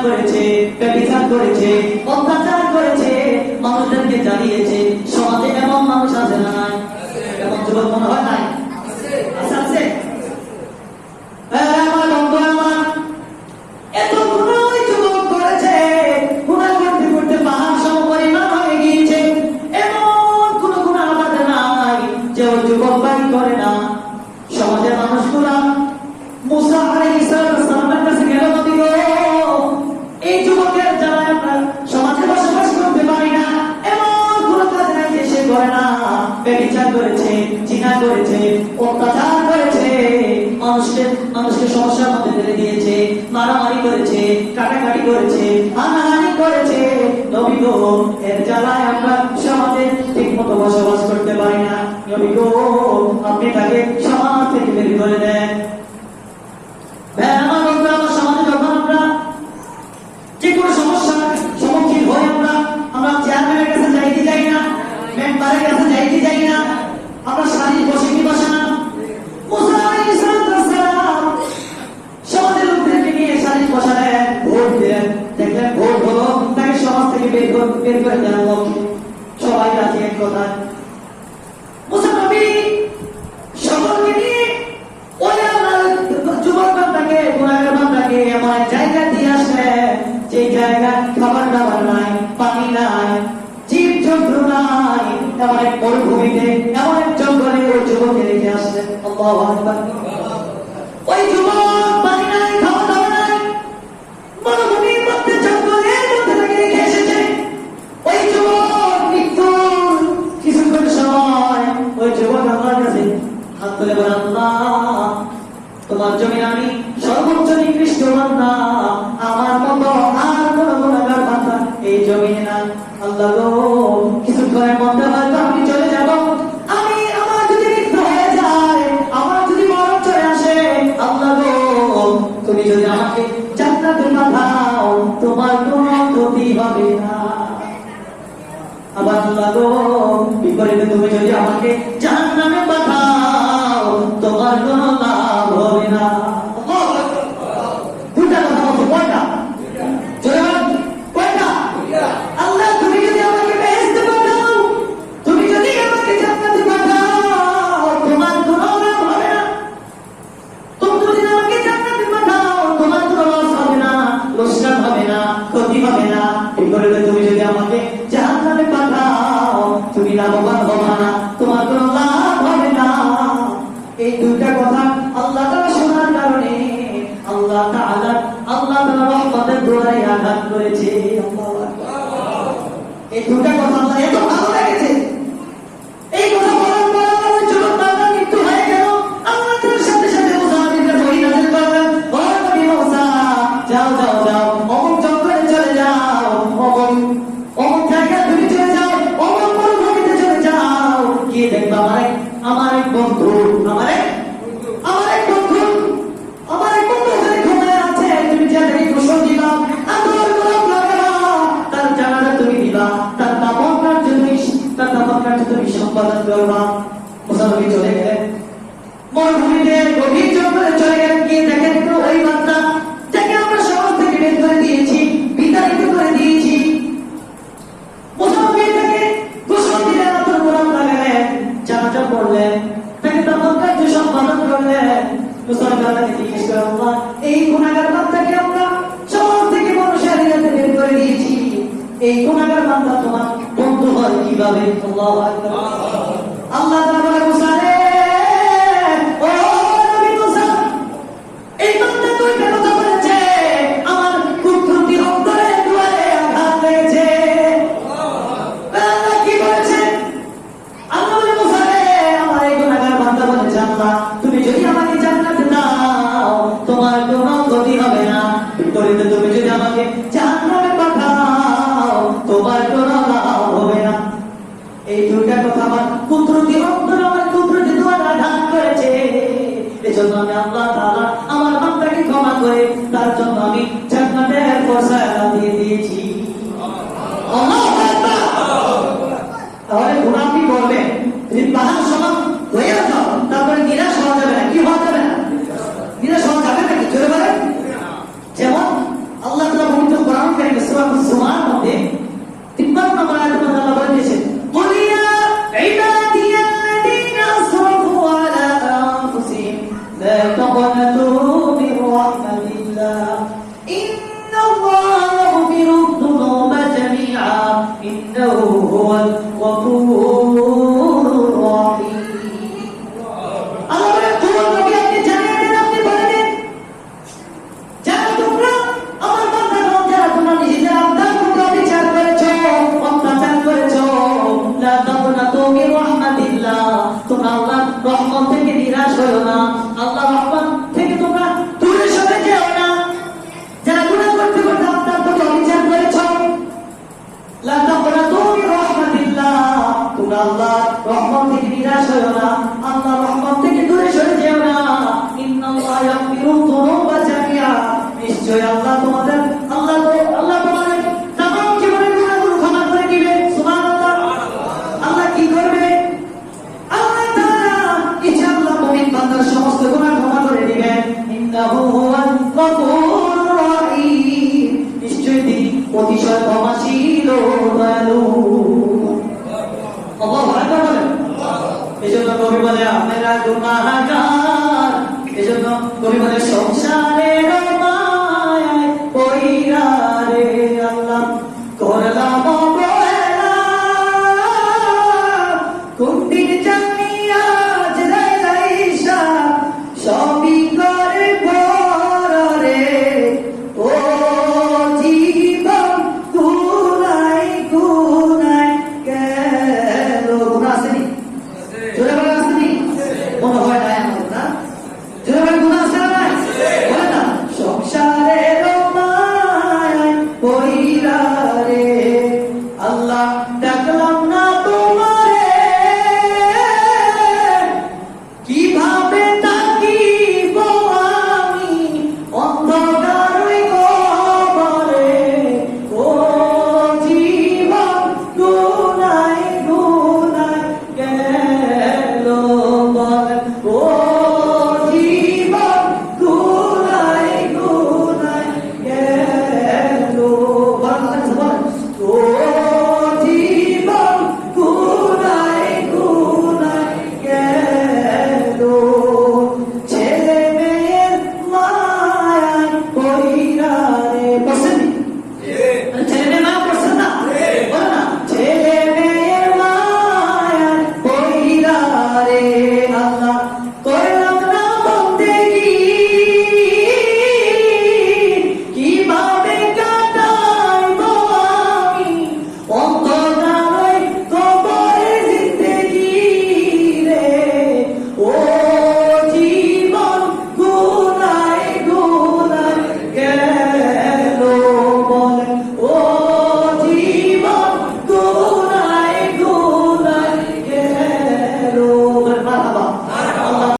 করেছে, ব্যভিচার করেছে, অত্যাচার করেছে, মানুষদেরকে জ্বালিয়েছে। সমাজে এমন মানুষ আছে না নাই? এমন যুবক মনে হয় নাই? আছে। আমার বন্ধু আমার এত গুনাহ যুবক করেছে, গুনাহ করতে করতে পাহাড় সম পরিমাণ হয়ে গিয়েছে। এমন কোন গুনাহ আমাদের নাই যে ওই যুবক বাড়ি করে না। সমাজের মানুষগুলা মুসা আলাইহিস সালামের কাছে গেল, নবী গো, এই যুবকের যারা আমরা সমাজে বসবাস করতে পারি না, এমন কোন কাজ নাই যে সে করে না। ব্যভিচার করেছে, জিনা করেছে, অত্যাচার করেছে, মানুষকে সমস্যার মধ্যে ফেলে দিয়েছে, মারামারি করেছে, কাটাকাটি করেছে, হানাহানি করেছে। নবী গো, এর জ্বালায় আমরা সমাজে ঠিক মতো বসবাস করতে পারি না। নবী গো, আপনি তাকে সমাজ থেকে বের করে দেন। আমার বন্ধু, আমার সমাজে যখন আমরা যে কোনো সমস্যার সম্মুখীন হই, আমরা চেয়ারম্যানের কাছে যাইতে যাই না, মেম্বারের কাছে যাইতে যাই না, আমরা সারি বসে কি বসে না। মুসা আলাইহিস সালাম সমাজের লোকদেরকে নিয়ে সারি বসালেন, ভোট দিলেন, দেখলেন ভোট হলো, তাকে সমাজ থেকে বের করে দেওয়ার লক্ষ্যে সবাই রাজি এক কথায়। মুসা নবী সকলকে নিয়ে ওই যুবক বান্দাকে, গুনাহগার বান্দাকে এমন এক জায়গা দিয়ে আসলেন, যে জায়গা খাবার দাবার নাই, পানি নাই, জীব জন্তু নাই, এমন এক মরুভূমিতে, এমন এক জঙ্গলে ওই যুবককে রেখে আসলেন। আল্লাহু আকবার। ওই যুবক পানি নাই, খাবার দাবার নাই, মরুভূমির মধ্যে, জঙ্গলের মধ্যে তাকে রেখে এসেছে। ওই যুবক মৃত্যুর কিছুক্ষণ সময় ওই যুবক আল্লাহর কাছে হাত তুলে বলে, আল্লাহ, তোমার জমি আমি সর্বোচ্চ নিকৃষ্ট বান্দা, আমার মতো আর কোন গুনাহগার বান্দা এই জমিনে না। আল্লাহ গো, কিছুক্ষণের মধ্যে হয়তো আমি চলে যাব, আমার যদি মৃত্যু হয়ে যায়, আমার যদি মরণ চলে আসে, আল্লাহ গো, তুমি যদি আমাকে জান্নাতে পাঠাও, তোমার কোনো ক্ষতি হবে না। আবার আল্লাহ গো, বিপরীতে তুমি যদি আমাকে জাহান্নামে পাঠাও, তোমার কোনো লাভ হবে না। দুটা কথা বলছো, কয়টা? কয়টা? আল্লাহ, তুমি যদি আমাকে বেহেশতে পাঠাও, তুমি যদি আমাকে জান্নাতে পাঠাও, তোমার কোনো লাভ হবে না। তুমি যদি আমাকে জান্নাতে পাঠাও, তোমার কোনো লস হবে না, লোকসান হবে না, ক্ষতি হবে না। বিপরীতে তুমি যদি আমাকে জাহান্নামে পাঠাও, তুমি লাভবান হবে না, তোমার কোনো লাভ হবে না। এই দুইটা কথা আল্লাহ তাআলা শোনার কারণে আল্লাহ তাআলা রহমতের দোয়ারে আঘাত করেছে। আল্লাহু আকবার। এই দুইটা কথা আল্লাহ এত ভালো লেগেছে। এই কথা বলার পর ওই যুবক বান্দার মৃত্যু হয়ে গেল। আল্লাহ তাআলার সাথে সাথে মুসা নবীকে ওহী নাযিল করলেন, ও নবী মুসা, যাও অমুক জঙ্গলে চলে যাও, অমুক জায়গায় তুমি চলে যাও, অমুক মরুভূমিতে চলে যাও, গিয়ে দেখবা আমার এক বন্ধু ওখানে ঘুমায় আছে, তুমি যাদেরকে গোসল দিবা, আদর গোলাপ লাগাবা, তার জানাজা তুমি দিবা, তার দাফন কার্য তুমি সম্পাদন করবা। মুসা নবী চলে গেলেন, মরুভূমিতে গভীর জঙ্গলে চলে গেলেন, গিয়ে দেখেন ওই বান্দা যাকে আমরা সমাজ থেকে বের করে দিয়েছি, বিতাড়িত করে দিয়েছি। মুসা নবী তাকে গোসল দিলেন, আদর গোলাপ লাগালেন, জানাজা পড়লেন, তাকে দাফন কার্য সম্পাদন করলেন। মুসা নবী আল্লাহকে জিজ্ঞেস করেন, আল্লাহ, এই গুনাহগার বান্দাকে আমরা সমাজ থেকে মানুষের হাতে বের করে দিয়েছি, এই গুনাহগার বান্দা তোমার বন্ধু হয় কিভাবে? আল্লাহু আকবার। আল্লাহ তাআলা বলে, মুসা রে, ও নবী মুসা, এই বান্দা দুইটা কথা বলেছে, আমার কুদরতি অন্তরে দুয়ারে আঘাত লেগেছে। আল্লাহ কি বলেছে? আল্লাহ বলে, মুসা রে, আমার এই গুনাহগার বান্দা বলেছে, আল্লাহ, তুমি যদি আমাকে জান্নাতে দাও, তোমার কোনো ক্ষতি হবে না, বিপরীতে তুমি যদি আমাকে জাহান্নামে পাঠাও, তোমার কোনো লাভ হবে না। এই দুইটা কথা আমার কুদরতি অন্তরে, আমার কুদরতি দুয়ারে আঘাত করেছে। এজন্য আমি আল্লাহ তাআলা আমার বান্দাকে ক্ষমা করে তার জন্য আমি জান্নাতের ফয়সালা দিয়ে দিয়েছি। আল্লাহু আকবার। তাহলে গুনাহ কি করবে? যদি পাহাড় সমান হয়ে যাও, তারপরে নিরাশ হওয়া যাবে না। কি হওয়া যাবে না? নিরাশ হওয়া যাবে না, কি চলে বলে? যেমন আল্লাহ তাআলা বলতে ইন্নাহু হুয়াল গফুরুর রহিম। আল্লাহ বলে, তোমার নবী আপনি জানিয়ে দেন, আপনি বলে দেন, যারা তোমরা আমার বান্দাগণ, যারা তোমরা নিজেদের আত্মার উপর বিচার করেছো, অত্যাচার করেছো, লা তাকনাতু মির রাহমাতিল্লাহ, তোমরা আল্লাহর রহমত থেকে নিরাশ হয়ো না, আল্লাহর রহমত থেকে তোমরা দূরে সরে যেও না। যারা গুনাহ করতে করতে আত্মার উপর বিচার করেছো, লা তাকনাতু মির রাহমাতিল্লাহ, তোমরা আল্লাহর রহমত থেকে নিরাশ হয়ো না, আল্লাহর রহমত থেকে দূরে সরে যেও না। ইন্নাল্লাহা ইয়াগফিরু যুনুবা জামিআ, নিশ্চয় আল্লাহ তোমাদের আল্লাহ তোমাদের तमाम জীবনের গুনাহগুলো ক্ষমা করে দিবেন। সুবহানাল্লাহ। আল্লাহ কি করবে? আল্লাহ তাআলা ইনশাআল্লাহ মুমিন বান্দার সমস্ত গুনাহ ক্ষমা করে দিবেন। ইন্নাহু হুয়াল গফুরুর রহিম, নিশ্চয় তিনি অতিশয় ক্ষমাশীল ও দয়ালু। আল্লাহু আকবার। এজন্য নবী বলে, আপনারা গুনাহ